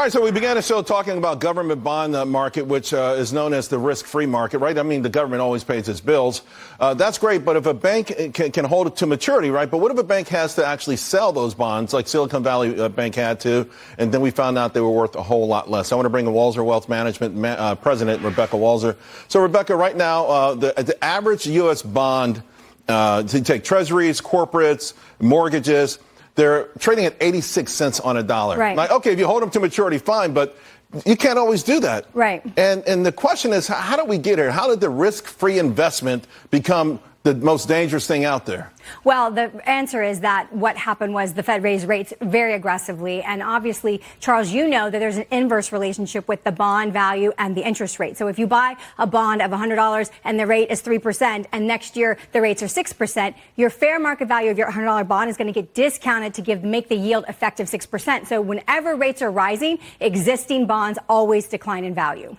All right, so we began the show talking about government bond market, which is known as the risk-free market, right? I mean, the government always pays its bills. That's great, but if a bank can hold it to maturity, right? But what if a bank has to actually sell those bonds, like Silicon Valley Bank had to, and then we found out they were worth a whole lot less? I want to bring in Walser Wealth Management President Rebecca Walser. So, Rebecca, right now, the average U.S. bond, to take treasuries, corporates, mortgages, they're trading at 86 cents on a dollar. Right. Like, okay, if you hold them to maturity, fine, but you can't always do that. Right. And the question is, how did we get here? How did the risk-free investment become the most dangerous thing out there? Well, the answer is that what happened was the Fed raised rates very aggressively. And obviously, Charles, you know that there's an inverse relationship with the bond value and the interest rate. So if you buy a bond of $100 and the rate is 3% and next year the rates are 6%, your fair market value of your $100 bond is going to get discounted to make the yield effective 6%. So whenever rates are rising, existing bonds always decline in value.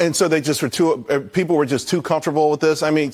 And so they just were people were just too comfortable with this. I mean,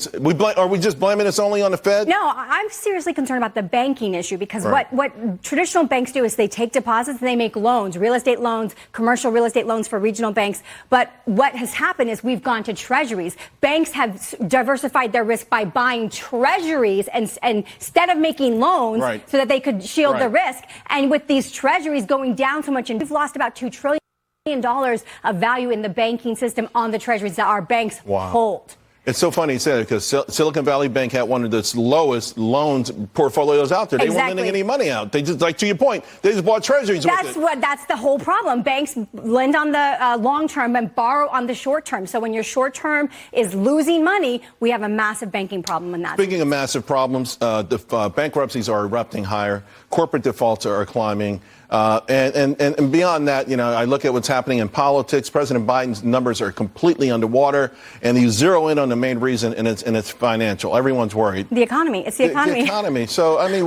are we just blaming this only on the Fed? No, I'm seriously concerned about the banking issue because right. what traditional banks do is they take deposits and they make loans, real estate loans, commercial real estate loans for regional banks. But what has happened is we've gone to treasuries. Banks have diversified their risk by buying treasuries and instead of making loans right. so that they could shield right. the risk. And with these treasuries going down so much, and we've lost about $2 trillion of value in the banking system on the treasuries that our banks hold. It's so funny you say that because Silicon Valley Bank had one of the lowest loans portfolios out there. They weren't lending any money out. They just, like to your point, they just bought treasuries with it. That's the whole problem. Banks lend on the long term and borrow on the short term. So when your short term is losing money, we have a massive banking problem in that. Speaking of massive problems, the bankruptcies are erupting higher. Corporate defaults are climbing. And beyond that, you know, I look at what's happening in politics. President Biden's numbers are completely underwater, and you zero in on the main reason, and it's financial. Everyone's worried. The economy. It's the economy. The economy. So, I mean,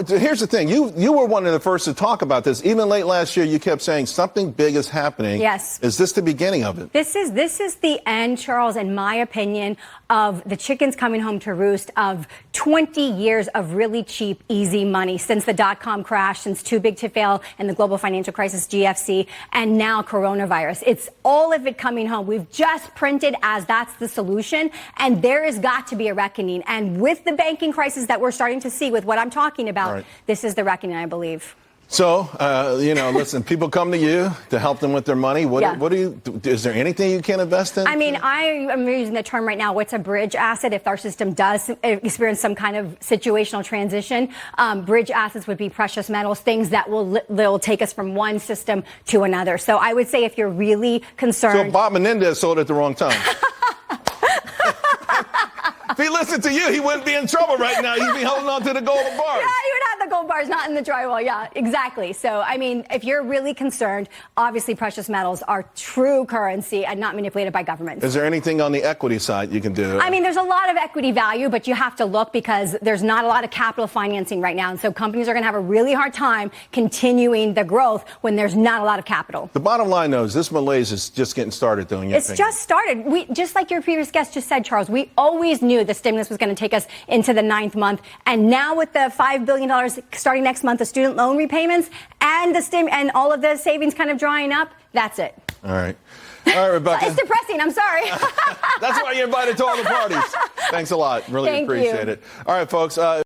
here's the thing. You were one of the first to talk about this. Even late last year, you kept saying something big is happening. Yes. Is this the beginning of it? This is the end, Charles, in my opinion, of the chickens coming home to roost of 20 years of really cheap, easy money since the dot-com crash, since Too Big to Fail and the global financial crisis, GFC, and now coronavirus. It's all of it coming home. We've just printed as that's the solution, and there has got to be a reckoning. And with the banking crisis that we're starting to see with what I'm talking about, right. This is the reckoning, I believe. So, you know, listen, people come to you to help them with their money. Is there anything you can invest in? I mean, I am using the term right now, what's a bridge asset? If our system does experience some kind of situational transition, bridge assets would be precious metals, things that will take us from one system to another. So I would say if you're really concerned. So Bob Menendez sold at the wrong time. If he listened to you, he wouldn't be in trouble right now. He'd be holding on to the gold bars. Yeah, he would have the gold bars, not in the drywall. Yeah, exactly. So, I mean, if you're really concerned, obviously precious metals are true currency and not manipulated by governments. Is there anything on the equity side you can do? I mean, there's a lot of equity value, but you have to look because there's not a lot of capital financing right now. And so companies are going to have a really hard time continuing the growth when there's not a lot of capital. The bottom line, though, is this malaise is just getting started, though, in your opinion. It's just started. Just like your previous guest just said, Charles, we always knew the stimulus was going to take us into the 9th month. And now with the $5 billion starting next month, the student loan repayments and and all of the savings kind of drying up, that's it. All right. All right, Rebecca. It's depressing. I'm sorry. That's why you're invited to all the parties. Thanks a lot. Really appreciate it. All right, folks.